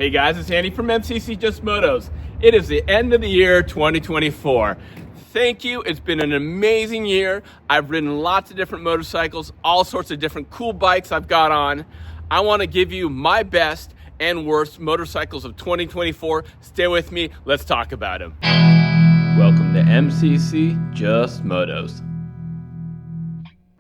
Hey guys, it's Andy from MCC Just Motos. It is the end of the year 2024. Thank you. It's been an amazing year. I've ridden lots of different motorcycles, all sorts of different cool bikes I've got on. I want to give you my best and worst motorcycles of 2024. Stay with me. Let's talk about them. Welcome to MCC Just Motos.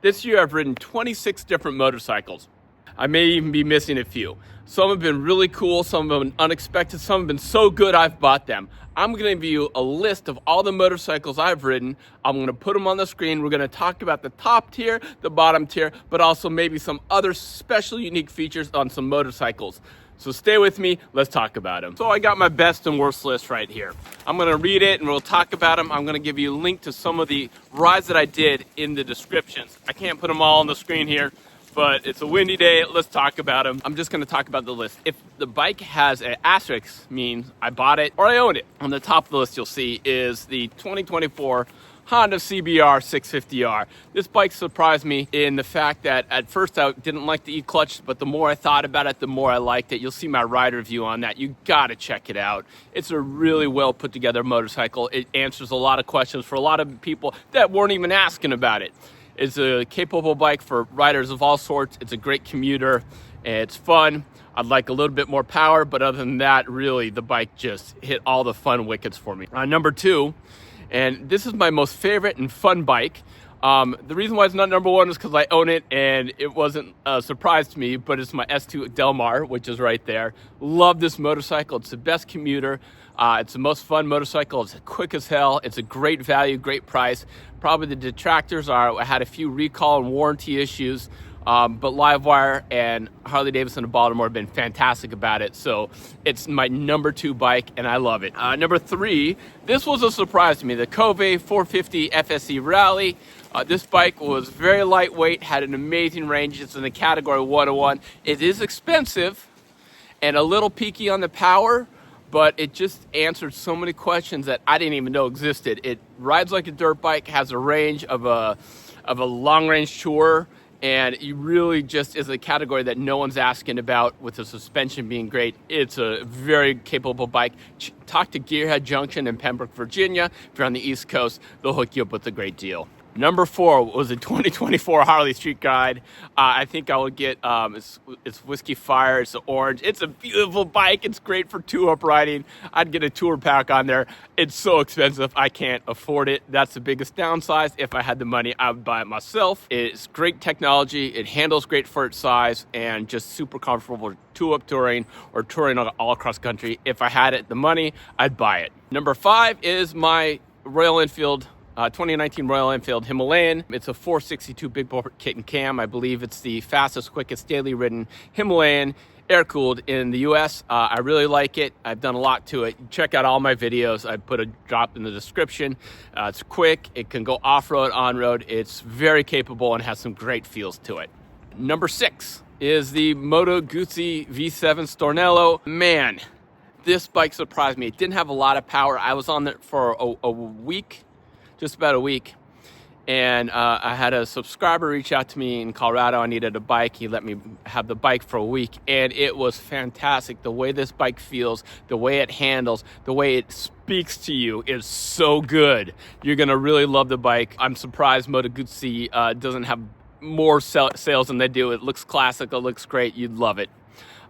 This year I've ridden 26 different motorcycles. I may even be missing a few. Some have been really cool, some have been unexpected, some have been so good I've bought them. I'm going to give you a list of all the motorcycles I've ridden. I'm going to put them on the screen. We're going to talk about the top tier, the bottom tier, but also maybe some other special unique features on some motorcycles. So stay with me, let's talk about them. So I got my best and worst list right here. I'm gonna read it and we'll talk about them. I'm gonna give you a link to some of the rides that I did in the descriptions. I can't put them all on the screen here, but it's a windy day, let's talk about them. I'm just gonna talk about the list. If the bike has an asterisk, means I bought it or I own it. On the top of the list you'll see is the 2024 Honda CBR 650R. This bike surprised me in the fact that at first I didn't like the E-clutch, but the more I thought about it, the more I liked it. You'll see my ride review on that. You gotta check it out. It's a really well put together motorcycle. It answers a lot of questions for a lot of people that weren't even asking about it. It's a capable bike for riders of all sorts. It's a great commuter. It's fun. I'd like a little bit more power, but other than that, really, the bike just hit all the fun wickets for me. Number two, and this is my most favorite and fun bike. The reason why it's not number one is because I own it and it wasn't a surprise to me, but it's my S2 Diablo, which is right there. Love this motorcycle. It's the best commuter. It's the most fun motorcycle. It's quick as hell. It's a great value, great price. Probably the detractors are, I had a few recall and warranty issues, but Livewire and Harley Davidson of Baltimore have been fantastic about it. So it's my number two bike and I love it. Number three, this was a surprise to me, the Kove 450 FSE Rally. This bike was very lightweight, had an amazing range. It's in the category 101. It is expensive and a little peaky on the power, but it just answered so many questions that I didn't even know existed. It rides like a dirt bike, has a range of a long range tour, and it really just is a category that no one's asking about with the suspension being great. It's a very capable bike. Talk to Gearhead Junction in Pembroke, Virginia. If you're on the East Coast, they'll hook you up with a great deal. Number four was a 2024 Harley Street Glide. I think I would get, it's Whiskey Fire, it's the orange. It's a beautiful bike, it's great for two-up riding. I'd get a tour pack on there. It's so expensive, I can't afford it. That's the biggest downside. If I had the money, I would buy it myself. It's great technology, it handles great for its size, and just super comfortable for two-up touring or touring all across the country. If I had the money, I'd buy it. Number five is my Royal Enfield 2019 Royal Enfield Himalayan. It's a 462 big bore kit and cam. I believe it's the fastest, quickest daily ridden Himalayan air-cooled in the US. I really like it. I've done a lot to it. Check out all my videos. I put a drop in the description. It's quick. It can go off-road, on-road. It's very capable and has some great feels to it. Number six is the Moto Guzzi V7 Stornello. Man, this bike surprised me. It didn't have a lot of power. I was on it for a week, just about a week, and I had a subscriber reach out to me in Colorado. I needed a bike. He let me have the bike for a week, and it was fantastic. The way this bike feels, the way it handles, the way it speaks to you is so good. You're gonna really love the bike. I'm surprised Moto Guzzi doesn't have more sales than they do. It looks classic, it looks great, you'd love it.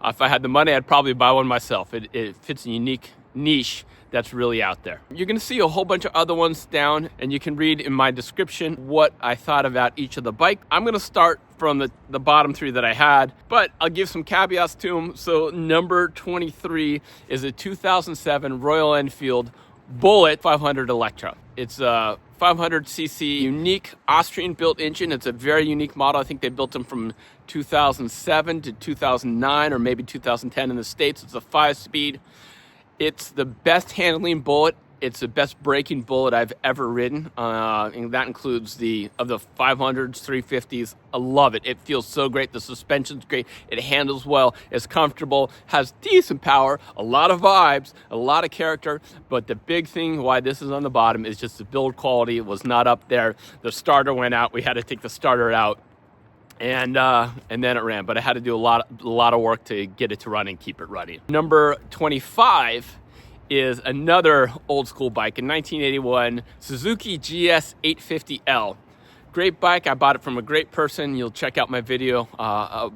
If I had the money, I'd probably buy one myself. It fits a unique niche that's really out there. You're gonna see a whole bunch of other ones down, and you can read in my description what I thought about each of the bike. I'm gonna start from the bottom three that I had, but I'll give some caveats to them. So number 23 is a 2007 Royal Enfield Bullet 500 Electra. It's a 500cc unique Austrian built engine. It's a very unique model. I think they built them from 2007 to 2009 or maybe 2010 in the States. It's a 5-speed. It's the best handling bullet. It's the best braking bullet I've ever ridden. And that includes of the 500s, 350s. I love it. It feels so great. The suspension's great. It handles well. It's comfortable. Has decent power. A lot of vibes. A lot of character. But the big thing why this is on the bottom is just the build quality. It was not up there. The starter went out. We had to take the starter out. and then it ran. But I had to do a lot of work to get it to run and keep it running. Number 25 is another old school bike, a 1981 Suzuki GS850L. Great bike. I bought it from a great person. You'll check out my video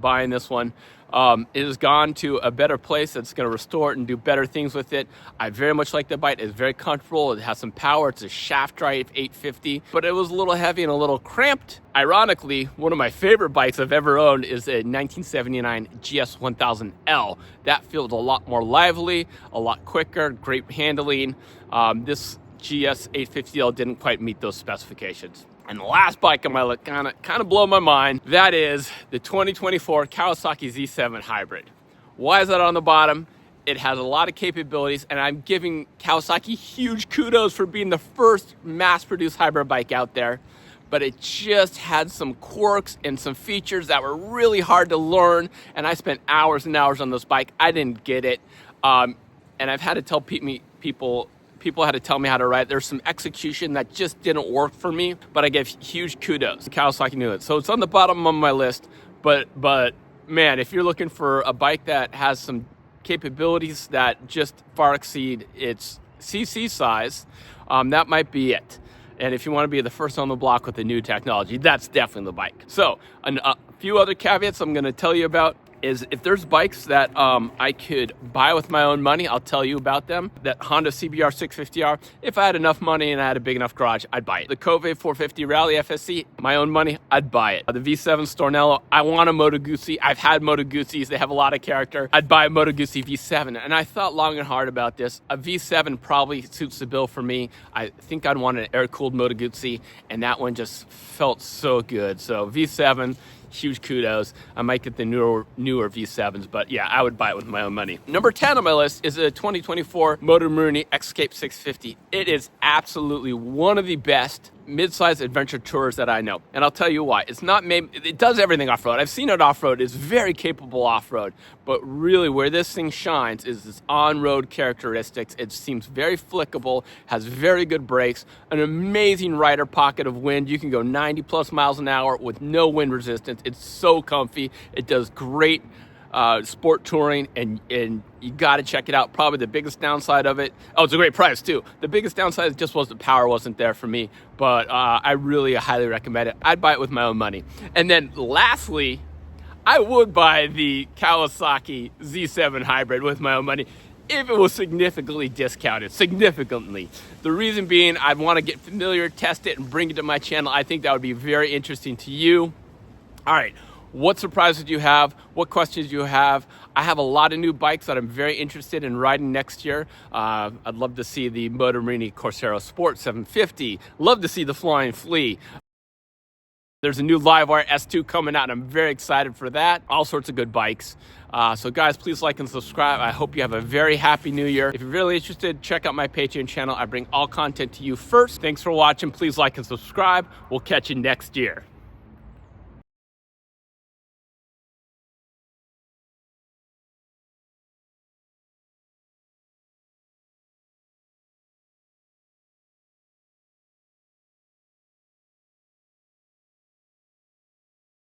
buying this one. It has gone to a better place that's going to restore it and do better things with it. I very much like the bike. It's very comfortable. It has some power. It's a shaft drive 850, but it was a little heavy and a little cramped. Ironically, one of my favorite bikes I've ever owned is a 1979 GS1000L. That feels a lot more lively, a lot quicker, great handling. This GS850L didn't quite meet those specifications. And the last bike on my list kind of blow my mind. That is the 2024 Kawasaki Z7 Hybrid. Why is that on the bottom? It has a lot of capabilities, and I'm giving Kawasaki huge kudos for being the first mass-produced hybrid bike out there. But it just had some quirks and some features that were really hard to learn, and I spent hours and hours on this bike. I didn't get it, and I've had to tell people had to tell me how to ride. There's some execution that just didn't work for me, but I give huge kudos. Kawasaki knew it. So it's on the bottom of my list, but man, if you're looking for a bike that has some capabilities that just far exceed its CC size, that might be it. And if you want to be the first on the block with the new technology, that's definitely the bike. So a few other caveats I'm going to tell you about is if there's bikes that I could buy with my own money, I'll tell you about them. That Honda CBR 650R, if I had enough money and I had a big enough garage, I'd buy it. The Kove 450 Rally FSE, my own money, I'd buy it. The V7 Stornello, I want a Moto Guzzi. I've had Moto Guzzis, they have a lot of character. I'd buy a Moto Guzzi V7. And I thought long and hard about this. A V7 probably suits the bill for me. I think I'd want an air-cooled Moto Guzzi, and that one just felt so good. So V7, huge kudos. I might get the newer V7s, but yeah, I would buy it with my own money. Number 10 on my list is a 2024 Moto Guzzi Escape 650. It is absolutely one of the best mid-sized adventure tours that I know. And I'll tell you why. It's not made, it does everything off-road. I've seen it off-road. It's very capable off-road. But really where this thing shines is its on-road characteristics. It seems very flickable, has very good brakes, an amazing rider pocket of wind. You can go 90 plus miles an hour with no wind resistance. It's so comfy. It does great sport touring, and you got to check it out. Probably the biggest downside of it, oh, it's a great price too. The biggest downside just was the power wasn't there for me, but I really highly recommend it. I'd buy it with my own money. And then lastly, I would buy the Kawasaki Z7 Hybrid with my own money if it was significantly discounted, significantly. The reason being, I'd want to get familiar, test it, and bring it to my channel. I think that would be very interesting to you. All right. What surprises do you have? What questions do you have? I have a lot of new bikes that I'm very interested in riding next year. I'd love to see the Moto Guzzi Corsaro Sport 750. Love to see the Flying Flea. There's a new Livewire S2 coming out, and I'm very excited for that. All sorts of good bikes. So guys, please like and subscribe. I hope you have a very happy new year. If you're really interested, check out my Patreon channel. I bring all content to you first. Thanks for watching. Please like and subscribe. We'll catch you next year.